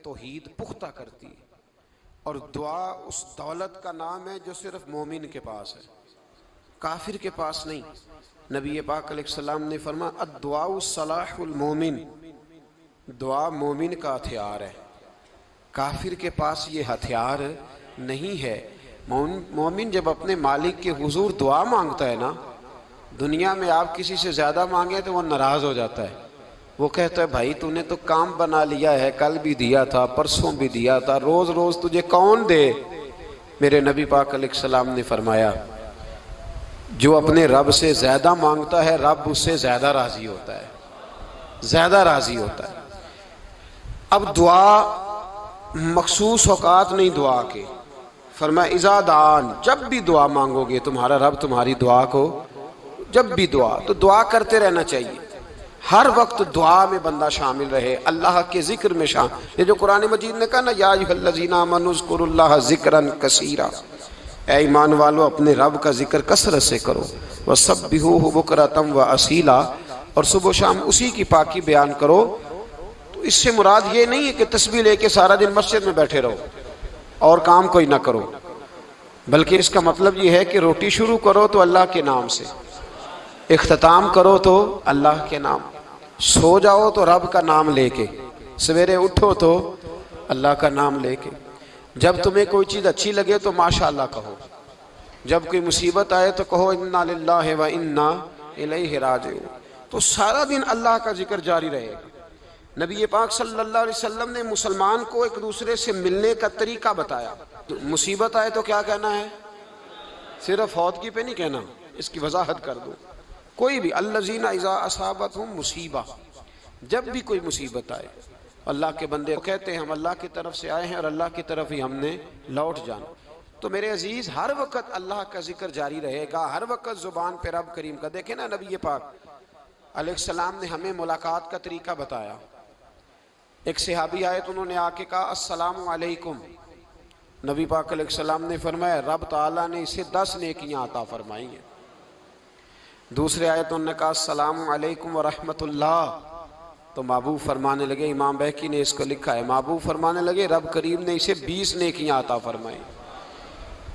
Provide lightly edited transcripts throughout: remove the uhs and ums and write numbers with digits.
तौहीद पुख्ता करती है। और दुआ उस दौलत का नाम है जो सिर्फ मोमिन के पास है, काफिर के पास नहीं। नबी पाक अलैहिस्सलाम ने फरमाया अद्दुआ सलाहुल मोमिन, दुआ मोमिन का हथियार है, काफिर के पास ये हथियार नहीं है। मोमिन जब अपने मालिक के हुजूर दुआ मांगता है ना, दुनिया में आप किसी से ज़्यादा मांगे तो वो नाराज़ हो जाता है। वो कहता है भाई तूने तो काम बना लिया है, कल भी दिया था, परसों भी दिया था, रोज़ रोज़ तुझे कौन दे। मेरे नबी पाक अलैहिस्सलाम ने फरमाया जो अपने रब से ज़्यादा मांगता है रब उससे ज़्यादा राज़ी होता है, ज़्यादा राज़ी होता है। अब दुआ मखसूस औकात नहीं दुआ के, फरमाया इज़ादान, जब भी दुआ मांगोगे तुम्हारा रब तुम्हारी दुआ को, जब भी दुआ, तो दुआ करते रहना चाहिए। हर वक्त दुआ में बंदा शामिल रहे, अल्लाह के जिक्र में शामिल। ये जो कुरान मजीद ने कहा ना या अय्युहल्लज़ीना आमनू उज़्कुरुल्लाह ज़िक्रन कसीरा, ऐ ईमान वालों अपने रब का जिक्र कसरत से करो, वसब्बिहूहु बुकरतम व असीला, और सुबह शाम उसी की पाकी बयान करो। तो इससे मुराद ये नहीं है कि तस्बीह लेके सारा दिन मस्जिद में बैठे रहो और काम कोई ना करो, बल्कि इसका मतलब ये है कि रोटी शुरू करो तो अल्लाह के नाम से, इख्तिताम करो तो अल्लाह के नाम, सो जाओ तो रब का नाम लेके, सवेरे उठो तो अल्लाह का नाम लेके, जब तुम्हें कोई चीज़ अच्छी लगे तो माशाअल्लाह कहो, जब कोई मुसीबत आए तो कहो इन्ना लिल्लाहि व इन्ना इलैहि राजिऊन। तो सारा दिन अल्लाह का जिक्र जारी रहेगा। नबी पाक सल्लल्लाहु अलैहि वसल्लम ने मुसलमान को एक दूसरे से मिलने का तरीका बताया। तो मुसीबत आए तो क्या कहना है, सिर्फ फौतगी पे नहीं कहना, इसकी वजाहत कर दो। कोई भी अल्लज़ीना इज़ा असाबतहुम मुसीबा, जब भी कोई मुसीबत आए अल्लाह के बंदे कहते हैं हम अल्लाह की तरफ से आए हैं और अल्लाह की तरफ ही हमने लौट जाना। तो मेरे अजीज़ हर वक्त अल्लाह का जिक्र जारी रहेगा, हर वक्त ज़ुबान पे रब करीम का। देखें ना नबी पाक अलैहिस्सलाम ने हमें मुलाकात का तरीका बताया। एक सहाबी आए तो उन्होंने आके कहा अस्सलामु अलैकुम, नबी पाक अलैहिस्सलाम ने फरमाया रब ताला ने इसे 10 नेकियां अता फरमाई हैं। दूसरे आए तो उन्होंने कहा अस्सलामु अलैकुम व रहमतुल्लाह, तो महबूब फरमाने लगे, इमाम बैकी ने इसको लिखा है, महबूब फरमाने लगे रब करीम ने इसे 20 नेकियां अता फरमाई।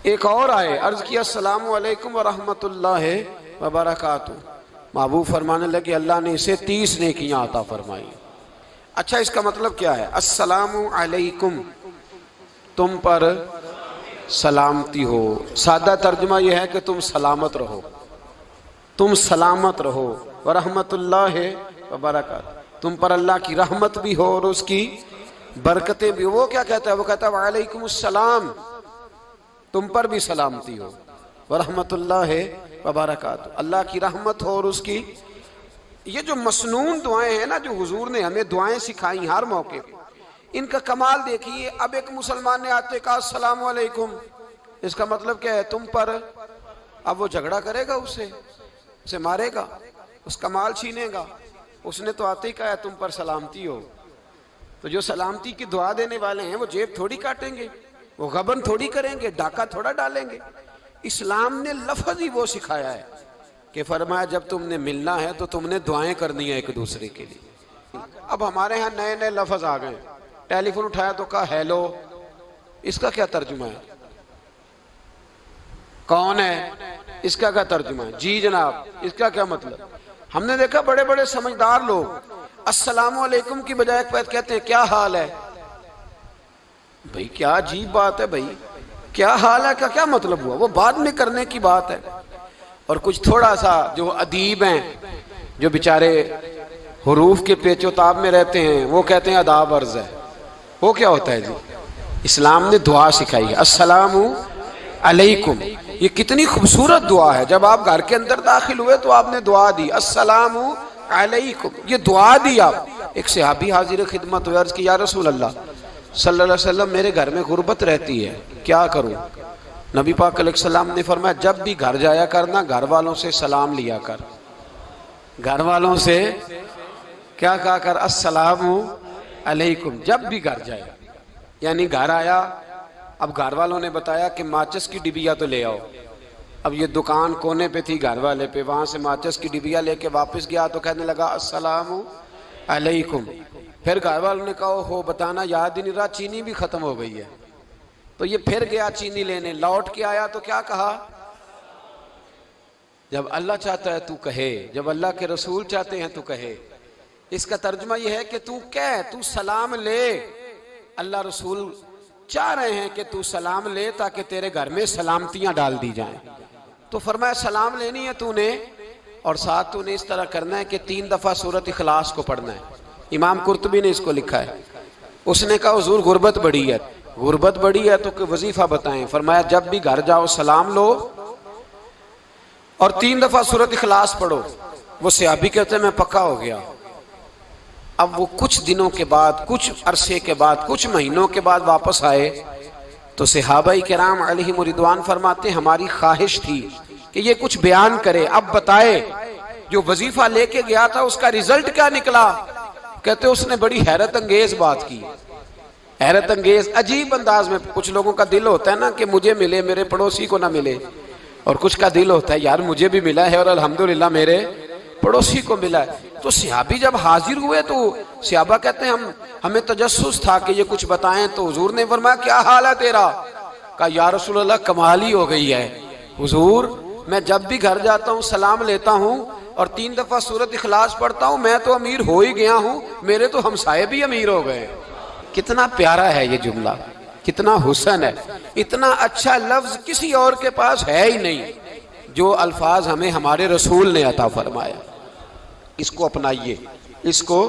एक और आए, अर्ज किया अस्सलामु अलैकुम व रहमतुल्लाहि व बरकातुहू, महबूब फरमाने लगे अल्लाह ने इसे 30 नेकियां अता फरमाई। अच्छा इसका मतलब क्या है, अस्सलामु अलैकुम तुम पर सलामती हो, सादा तर्जुमा यह है कि तुम सलामत रहो, तुम सलामत रहो। व रहमतुल्लाहि व बरकातुहू, तुम पर अल्लाह की रहमत भी हो और उसकी बरकतें भी। वो क्या कहता है, वो कहता है वालेकुमुस्सलाम, तुम पर भी सलामती हो, व रहमतुल्लाहि व बरकातुहू, अल्लाह की रहमत हो और उसकी। ये जो मसनून दुआएं हैं ना, जो हुजूर ने हमें दुआएं सिखाई हर मौके पे, इनका कमाल देखिए। अब एक मुसलमान ने आते कहा अस्सलामु अलैकुम, इसका मतलब क्या है, तुम पर। अब वो झगड़ा करेगा, उसे मारेगा, उसका माल छीनेगा। उसने तो आते ही कहा तुम पर सलामती हो। तो जो सलामती की दुआ देने वाले हैं वो जेब थोड़ी काटेंगे, वो गबन थोड़ी करेंगे, डाका थोड़ा डालेंगे। इस्लाम ने लफ्ज़ ही वो सिखाया है कि फरमाया जब तुमने मिलना है तो तुमने दुआएं करनी है एक दूसरे के लिए। अब हमारे यहाँ नए नए लफ्ज़ आ गए, टेलीफोन उठाया तो कहा हेलो, इसका क्या तर्जुमा है, कौन है, इसका क्या तर्जुमा है, जी जनाब, इसका क्या मतलब। हमने देखा बड़े बड़े समझदार लोग अस्सलामु अलैकुम की बजाय कहते हैं क्या हाल है। भाई क्या अजीब बात है, भाई क्या हाल है का क्या मतलब हुआ, वो बाद में करने की बात है। और कुछ थोड़ा सा जो अदीब हैं, जो बेचारे हुरूफ के पेचोताब में रहते हैं, वो कहते हैं अदाब अर्ज है। वो क्या होता है जी, इस्लाम ने दुआ सिखाई है अस्सलामु अलैकुम। ये कितनी खूबसूरत दुआ है। जब आप घर के अंदर दाखिल हुए तो आपने दुआ दी अस्सलामु अलैकुम, ये दुआ दी आप। एक सहाबी हाजिर खिदमत हुए, अर्ज की या रसूल अल्लाह सल्लल्लाहु अलैहि वसल्लम मेरे घर में गुर्बत रहती है, क्या करूं। नबी पाक अलैहिस्सलाम ने फरमाया जब भी घर जाया करना घर वालों से सलाम लिया कर, घर वालों से क्या कहा कर, अस्सलामु अलैकुम, जब भी घर जाए। यानी घर आया, अब घर वालों ने बताया कि माचिस की डिबिया तो ले आओ। अब ये दुकान कोने पे थी घर वाले पे, वहां से माचिस की डिबिया लेके वापस गया तो कहने लगा अस्सलामु अलैकुम। फिर घर वालों ने कहा हो बताना याद ही नहीं रहा, चीनी भी खत्म हो गई है। तो ये फिर गया चीनी लेने, लौट के आया तो क्या कहा, जब अल्लाह चाहता है तू कहे, जब अल्लाह के रसूल चाहते हैं तू कहे। इसका तर्जुमा यह है कि तू कह, तू सलाम ले। अल्लाह रसूल चाह रहे हैं कि तू सलाम ले ताकि तेरे घर में सलामतियां डाल दी जाएं। तो फरमाया सलाम लेनी है तूने, और साथ तूने इस तरह करना है कि 3 दफा सूरत इखलास को पढ़ना है। इमाम कुर्तुबी ने इसको लिखा है। उसने कहा हुजूर गुर्बत बड़ी है, गुर्बत बड़ी है तो वजीफा बताएं। फरमाया जब भी घर जाओ सलाम लो और 3 दफा सूरत इखलास पढ़ो। वो सहाबी कहते हैं मैं पक्का हो गया। अब वो कुछ दिनों के बाद, कुछ अरसे के बाद, कुछ महीनों के बाद वापस आए तो सहाबाई किराम अलैहिम रिदवान फरमाते हमारी ख्वाहिश थी कि ये कुछ बयान करे, अब बताए जो वजीफा लेके गया था उसका रिजल्ट क्या निकला। कहते उसने बड़ी हैरत अंगेज बात की, हैरत अंगेज अजीब अंदाज में। कुछ लोगों का दिल होता है ना कि मुझे मिले, मेरे पड़ोसी को ना मिले, और कुछ का दिल होता है यार मुझे भी मिला है और अल्हम्दुलिल्लाह मेरे पड़ोसी को मिला है। तो सहाबी जब हाजिर हुए तो सहाबा कहते हैं हमें तजस्सुस था कि ये कुछ बताएं। तो हुजूर ने फरमाया क्या हाल है तेरा। कहा या रसूल अल्लाह कमाल ही हो गई है हुजूर, मैं जब भी घर जाता हूँ सलाम लेता हूँ और 3 दफा सूरत इखलास पढ़ता हूँ, मैं तो अमीर हो ही गया हूँ, मेरे तो हमसाये भी अमीर हो गए। कितना प्यारा है ये जुमला, कितना हुस्न है। इतना अच्छा लफ्ज किसी और के पास है ही नहीं जो अल्फाज हमें हमारे रसूल ने अता फरमाया। इसको अपनाइए, इसको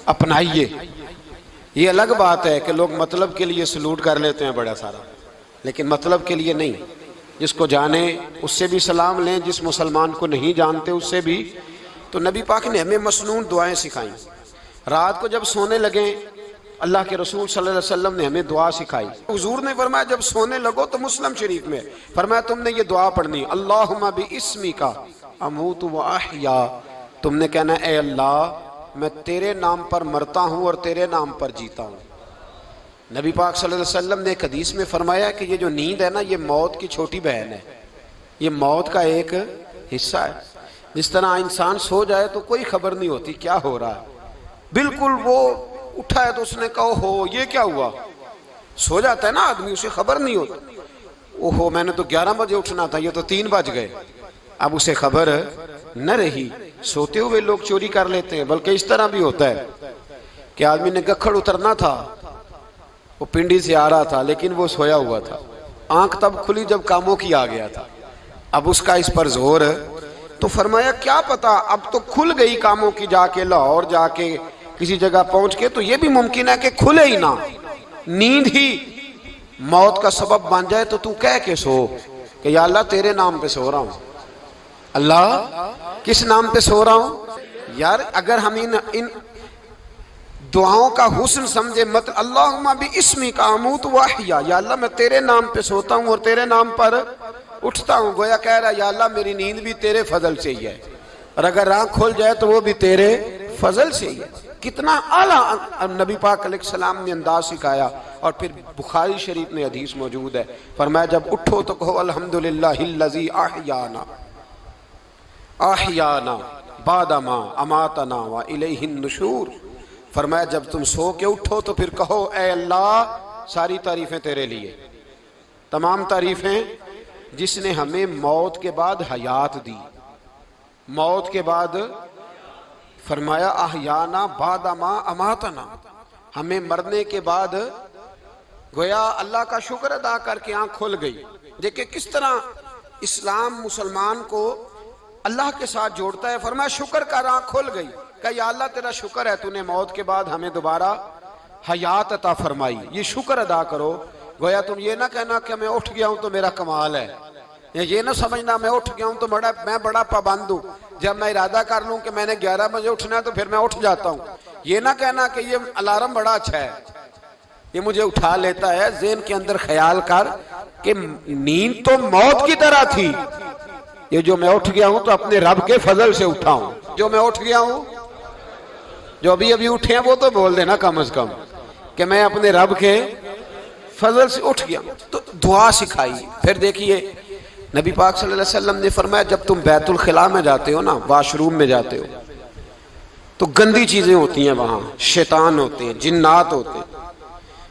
अपनाइए। ये अलग बात है कि लोग मतलब के लिए सलूट कर लेते हैं बड़ा सारा, लेकिन मतलब के लिए नहीं। जिसको जाने उससे भी सलाम लें, जिस मुसलमान को नहीं जानते उससे भी। तो नबी पाक ने हमें मसनून दुआएं सिखाई। रात को जब सोने लगे अल्लाह के रसूल सल्लल्लाहु अलैहि वसल्लम ने हमें दुआ सिखाई। हुजूर ने फरमाया जब सोने लगो तो मुस्लिम शरीफ में फरमाया तुमने ये दुआ पढ़नी, अल्लाहुम्मा बिइस्मिका अमूतु व अहया। तुमने कहना ए अल्लाह मैं तेरे नाम पर मरता हूँ और तेरे नाम पर जीता हूँ। नबी पाक सल्लल्लाहु अलैहि वसल्लम ने एक हदीस में फरमाया कि ये जो नींद है ना, ये मौत की छोटी बहन है, ये मौत का एक हिस्सा है। जिस तरह इंसान सो जाए तो कोई खबर नहीं होती क्या हो रहा है, बिल्कुल वो उठा है तो उसने कहा हो ये क्या हुआ। सो जाता है ना आदमी, उसे खबर नहीं होती। ओहो मैंने तो 11 बजे उठना था, ये तो 3 बज गए। अब उसे खबर न रही। सोते हुए लोग चोरी कर लेते हैं। बल्कि इस तरह भी होता है कि आदमी ने गखड़ उतरना था, वो पिंडी से आ रहा था लेकिन वो सोया हुआ था। आंख तब खुली जब कामों की आ गया था। अब उसका इस पर जोर, तो फरमाया क्या पता अब तो खुल गई कामों की, जाके लाहौर जाके किसी जगह पहुंच के, तो ये भी मुमकिन है कि खुले ही ना, नींद ही मौत का सबब बन जाए। तो तू कह के सो कि या अल्लाह तेरे नाम पे सो रहा हूं। अल्लाह किस नाम पे सो रहा हूं यार। अगर हम इन दुआओं का हुस्न समझे, मत अल्लाहुम्मा बिइस्मिका अमूतु व अहया, या अल्लाह मैं तेरे नाम पे सोता हूं और तेरे नाम पर उठता हूं। गोया कह रहा या अल्लाह मेरी नींद भी तेरे फजल से ही है, और अगर आंख खुल जाए तो वो भी तेरे फजल से ही है। कितना आला नबी पाक अलैहिस्सलाम ने अंदाज सिखाया। और फिर बुखारी शरीफ में हदीस मौजूद है, फरमाया जब उठो तो कहो अल्हम्दुलिल्लाहिल्लज़ी अहयाना अहयाना बादमा अमातना व इलैहिन नुशूर। फरमाया जब तुम सो के उठो तो फिर कहो ए अल्लाह सारी तारीफें तेरे लिए, तमाम तारीफें जिसने हमें मौत के बाद हयात दी। मौत के बाद फरमाया अहयाना बादमा अमातना, हमें मरने के बाद गोया अल्लाह का शुक्र अदा करके आंख खुल गई। देखिए किस तरह इस्लाम मुसलमान को अल्लाह के साथ जोड़ता है। फरमाया शुक्र कर, आंख खुल गई। कहा या अल्लाह तेरा शुक्र है तूने मौत के बाद हमें दोबारा हयात अता फरमाई, ये शुक्र अदा करो। गोया तुम ये ना कहना कि मैं उठ गया हूं तो मेरा कमाल है, या ये ना समझना मैं उठ गया हूं तो मैं बड़ा पाबंद हूं, जब मैं इरादा कर लूं कि मैंने 11 बजे उठना है तो फिर मैं उठ जाता हूं। ये ना कहना कि ये अलार्म बड़ा अच्छा है, ये मुझे उठा लेता है। ज़हन के अंदर ख्याल कर कि नींद तो मौत की तरह थी, ये जो मैं उठ गया हूं तो अपने रब के फजल से उठा हूं। जो मैं उठ गया हूं, जो अभी अभी उठे हैं वो तो बोल देना कम से कम कि मैं अपने रब के फजल से उठ गया। तो दुआ सिखाई। फिर देखिए नबी पाक सल्लल्लाहु अलैहि वसल्लम ने फरमाया जब तुम बैतुल खिला में जाते हो ना, वाशरूम में जाते हो, तो गंदी चीजें होती हैं वहां, शैतान होते हैं, जिन्नात होते हैं,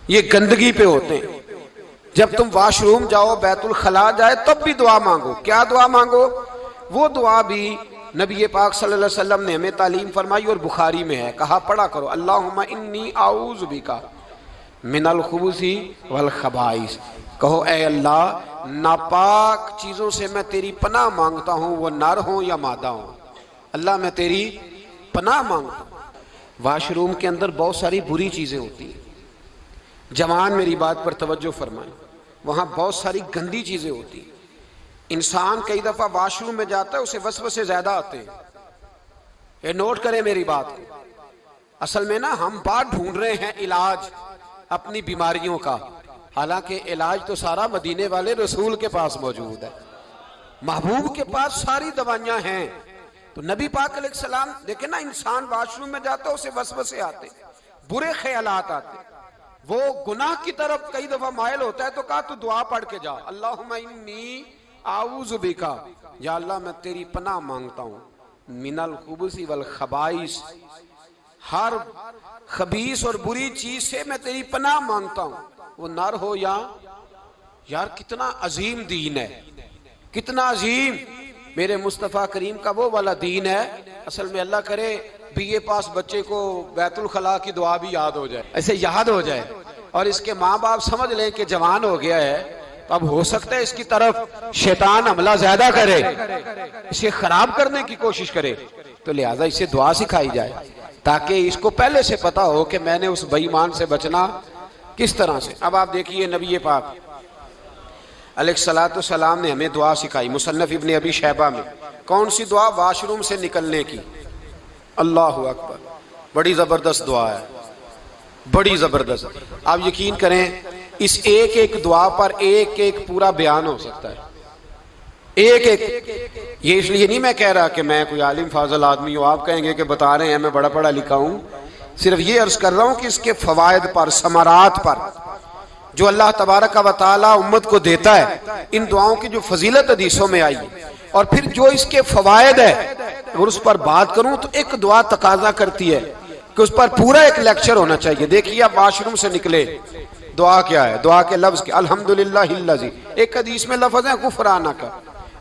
ये गंदगी पे होते हैं। जब तुम वॉशरूम जाओ, बैतुल खला जाए, तब भी दुआ मांगो। क्या दुआ मांगो? वो दुआ भी नबी पाक सल्लल्लाहु अलैहि वसल्लम ने हमें तालीम फरमाई और बुखारी में है, कहा पढ़ा करो, अल्लाहुम्मा इन्नी आऊज़ु बिका मिनल खुबूसी वल खबाइस। कहो ए अल्लाह, नापाक चीजों से मैं तेरी पनाह मांगता हूं, वो नर हो या मादा हो। अल्लाह मैं तेरी पनाह मांगता हूं। वॉशरूम के अंदर बहुत सारी बुरी चीजें होती हैं। जवान मेरी बात पर तवज्जो फरमाएं, वहां बहुत सारी गंदी चीजें होती हैं। इंसान कई दफा वॉशरूम में जाता है, उसे वसवसे ज्यादा आते हैं। ये नोट करें मेरी बात को। असल में ना हम बात ढूंढ रहे हैं इलाज अपनी बीमारियों का, हालांकि इलाज तो सारा मदीने वाले रसूल के पास मौजूद है, महबूब के पास सारी दवाइयां हैं। तो नबी पाक अलैहिस्सलाम देखे ना, इंसान वॉशरूम में जाता है, उसे वसवसे आते, बुरे ख्यालात आते, वो गुनाह की तरफ कई दफा मायल होता है। तो कहा तू दुआ पढ़ के जा, अल्लाहुम्मा इन्नी आऊज़ु बिका, या अल्लाह मैं तेरी पनाह मांगता हूं, मिनल खुबूसी वल खबाइस, हर खबीस और बुरी चीज से मैं तेरी पनाह मांगता हूं, वो नर हो या। यार कितना अजीम दीन है, कितना अजीम मेरे मुस्तफ़ा करीम का वो वाला दीन है। असल में अल्लाह करे बीए पास बच्चे को बैतुल खला की दुआ भी याद हो जाए, ऐसे याद हो जाए, और इसके माँ बाप समझ लें कि जवान हो गया है, तो अब हो सकता है इसकी तरफ शैतान हमला ज्यादा करे, इसे खराब करने की कोशिश करे। तो लिहाजा इसे दुआ सिखाई जाए ताकि इसको पहले से पता हो कि मैंने उस बेईमान से बचना किस तरह से। अब आप देखिए नबी पाक अलैहिस्सलातु सलाम ने हमें दुआ सिखाई मुसन्नफ इब्ने अबी शैबा में। कौन सी दुआ? वॉशरूम से निकलने की। अल्लाहु अकबर, बड़ी जबरदस्त दुआ है, बड़ी जबरदस्त। आप यकीन करें इस एक एक दुआ पर एक एक पूरा बयान हो सकता है, एक एक। ये इसलिए नहीं मैं कह रहा कि मैं कोई आलिम फाजल आदमी हूं, आप कहेंगे कि बता रहे हैं मैं बड़ा पढ़ा लिखा हूं। सिर्फ ये अर्ज कर रहा हूं कि इसके फवायद पर, समरात पर, जो अल्लाह तबारक व तआला उम्मत को देता है, इन दुआओं की जो फजीलत हदीसों में आई है, और फिर जो इसके फवायद है, अगर उस पर बात करूं तो एक दुआ तकाजा करती है कि उस पर पूरा एक लेक्चर होना चाहिए। देखिए आप वॉशरूम से निकले, दुआ क्या है? दुआ के लफ्ज के अल्हम्दुलिल्लाहिल्लज़ी, एक हदीस में लफ्ज है गुफराना का,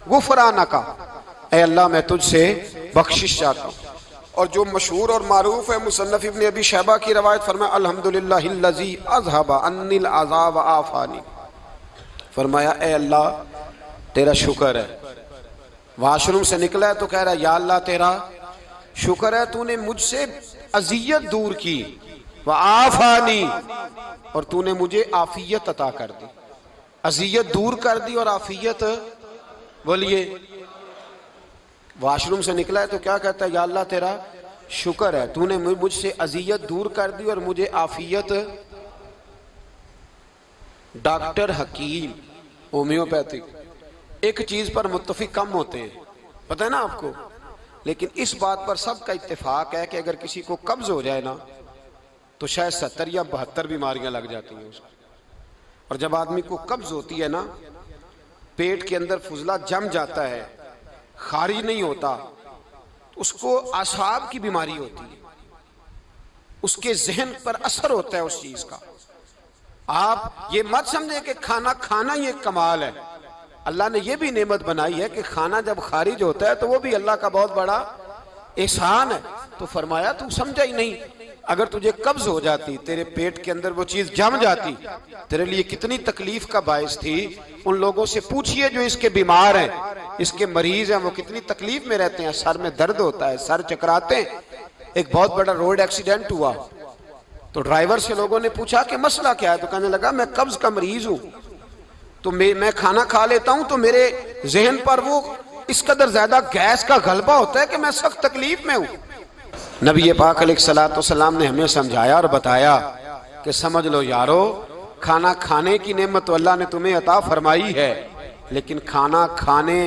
गुफराना का, ऐ अल्लाह मैं तुझसे बख्शिश चाहता हूँ। और जो मशहूर और मारूफ है मुसन्नफ इब्ने अबी शैबा की रवायत, फरमाया अल्हम्दुलिल्लाहिल्लज़ी अज़हबा अन्निल अज़ाब आफानी, फरमाया ऐ अल्लाह तेरा शुक्र है। वॉशरूम से निकला है तो कह रहा है या अल्लाह तेरा शुक्र है, तूने मुझसे अजियत दूर की, व आफानी, और तूने मुझे आफियत अता कर दी। अजियत दूर कर दी और आफियत, बोलिए। वॉशरूम से निकला है तो क्या कहता है? या अल्लाह तेरा शुक्र है, तूने मुझसे अजियत दूर कर दी और मुझे आफियत। डॉक्टर हकीम होम्योपैथिक एक चीज पर मुत्तफिक कम होते हैं, पता है ना आपको, लेकिन इस बात पर सबका इत्तेफाक है कि अगर किसी को कब्ज हो जाए ना तो शायद 70 या 72 बीमारियां लग जाती हैं उसको। और जब आदमी को कब्ज होती है ना, पेट के अंदर फुजला जम जाता है, खारिज नहीं होता, तो उसको आसाब की बीमारी होती है, उसके जहन पर असर होता है उस चीज का। आप ये मत समझे कि खाना खाना ही एक कमाल है, अल्लाह ने यह भी नेमत बनाई है कि खाना जब खारिज होता है तो वो भी अल्लाह का बहुत बड़ा एहसान है। तो फरमाया तू समझा ही नहीं, अगर तुझे कब्ज हो जाती, तेरे पेट के अंदर वो चीज जम जाती, तेरे लिए कितनी तकलीफ का बायस थी। उन लोगों से पूछिए जो इसके बीमार हैं, इसके मरीज हैं, वो कितनी तकलीफ में रहते हैं, सर में दर्द होता है, सर चकराते हैं। एक बहुत बड़ा रोड एक्सीडेंट हुआ तो ड्राइवर से लोगों ने पूछा कि मसला क्या है, तो कहने लगा मैं कब्ज का मरीज हूं, तो मैं खाना खा लेता हूं तो मेरे जहन पर वो इस कदर ज्यादा गैस का गलबा होता है कि मैं सख्त तकलीफ में हूं। नबी पाक अलैहिस्सलाम ने हमें समझाया और बताया कि समझ लो यारो, खाना खाने की नेमत तो अल्लाह ने तुम्हें अता फरमाई है, लेकिन खाना खाने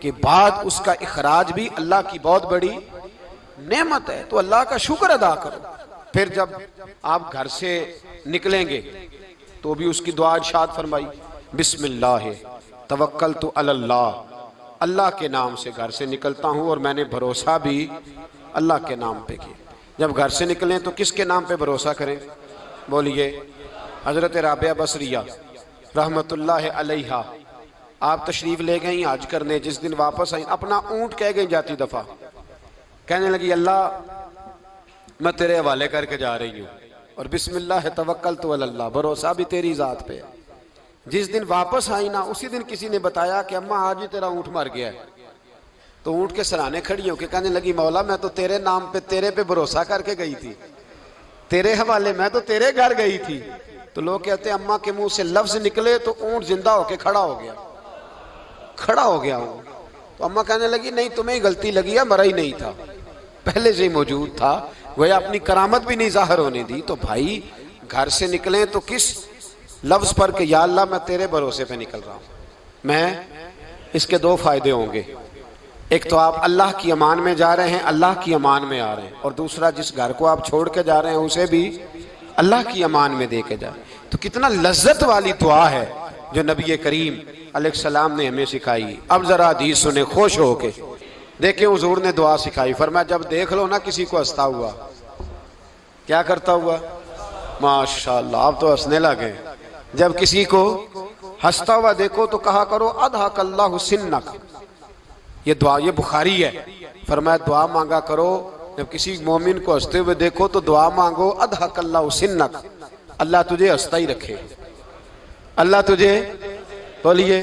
के बाद उसका इखराज भी अल्लाह की बहुत बड़ी नेमत है, तो अल्लाह का शुक्र अदा करो। फिर जब आप घर से निकलेंगे तो भी उसकी दुआ इरशाद फरमाई, बिस्मिल्लाह तवक्कलतु अलल्लाह, अल्लाह के नाम से घर से निकलता हूं और मैंने भरोसा भी अल्लाह के नाम पे किया। जब घर से निकलें तो किसके नाम पे भरोसा करें? बोलिए। हजरत राबिया बसरिया रहमतुल्लाह अलैहा, आप तशरीफ ले गई हज करने, जिस दिन वापस आई अपना ऊंट कह गई जाती दफा, कहने लगी अल्लाह मैं तेरे हवाले करके जा रही हूँ और बिस्मिल्लाह तवक्कलतु अलल्लाह, भरोसा भी तेरी जात पे है। जिस दिन वापस आई ना उसी दिन किसी ने बताया कि अम्मा आज ही तेरा ऊंट मर गया है। तो ऊंट के सराहने खड़ी होकर कहने लगी मौला मैं तो तेरे नाम पे तेरे पे भरोसा करके गई थी, तेरे हवाले, मैं तो तेरे घर गई थी। तो लोग कहते हैं अम्मा के मुंह से लफ्ज निकले तो ऊंट जिंदा होके खड़ा हो गया, खड़ा हो गया हूं। तो अम्मा कहने लगी नहीं तुम्हें ही गलती लगी है, मरा ही नहीं था, पहले से ही मौजूद था, वह अपनी करामत भी नहीं जाहिर होने दी। तो भाई घर से निकले तो किस लफ्ज पर कि या अल्लाह मैं तेरे भरोसे पे निकल रहा हूं। मैं इसके दो फायदे होंगे, एक तो आप अल्लाह की अमान में जा रहे हैं, अल्लाह की अमान में आ रहे हैं, और दूसरा जिस घर को आप छोड़ के जा रहे हैं उसे भी अल्लाह की अमान में दे के जाए। तो कितना लज्जत वाली दुआ है जो नबी करीम अलैहिस्सलाम ने हमें सिखाई। अब जरा हदीस सुने खुश हो के, देखें हुजूर ने दुआ सिखाई। फरमाया जब देख लो ना किसी को हंसता हुआ, क्या करता हुआ, माशाअल्लाह आप तो हंसने लगे। जब किसी को हंसता हुआ देखो तो कहा करो अदहकल्लाहु सिन्नक, ये दुआ, ये बुखारी है। फरमाया दुआ मांगा करो जब किसी मोमिन को हंसते हुए देखो तो दुआ मांगो अदहकल्लाहु सिन्नक, अल्लाह तुझे हंसता ही रखे, अल्लाह तुझे, बोलिए,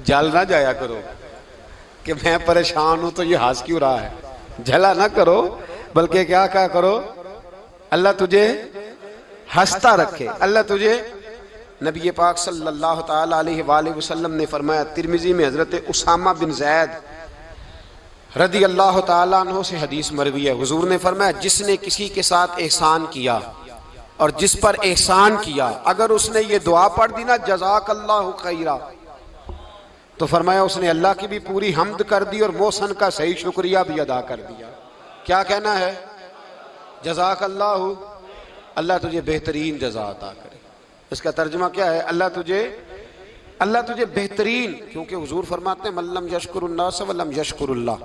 जल ना जाया करो कि मैं परेशान हूं तो ये हंस क्यों रहा है, जला ना करो, बल्कि क्या कहा करो अल्लाह तुझे हंसता रखे, अल्लाह तुझे। नबी पाक सल्लल्लाहु ताला अलैहि वसल्लम ने फरमाया, तिरमिजी में हजरत उसामा बिन जैद रदी अल्लाह ताला अन्हु से हदीस मरवी है, हुजूर ने फरमाया जिसने किसी के साथ एहसान किया और जिस पर एहसान किया, अगर उसने ये दुआ पढ़ दी ना जज़ाकल्लाहु खैरा, तो फरमाया उसने अल्लाह की भी पूरी हम्द कर दी और मोहसन का सही शुक्रिया भी अदा कर दिया। क्या कहना है, जज़ाकल्लाहु, अल्लाह तुझे बेहतरीन जज़ा अता करे। इसका तर्जुमा क्या है, अल्लाह तुझे बेहतरीन, क्योंकि हुजूर फरमाते हैं मल्लम यशकुरुन्नास वलम यशकुरुल्लाह,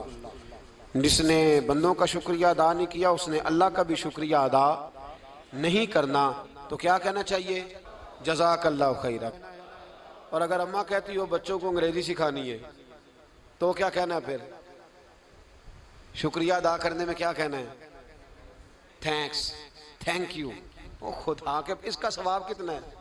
जिसने बंदों का शुक्रिया अदा नहीं किया उसने अल्लाह का भी शुक्रिया अदा नहीं करना। तो क्या कहना चाहिए, जज़ाकल्लाहु खैरा। और अगर अम्मा कहती हो बच्चों को अंग्रेजी सिखानी है तो क्या कहना है, फिर शुक्रिया अदा करने में क्या कहना है, थैंक्स, थैंक यू। ओ खुदा के इसका सवाब कितना है।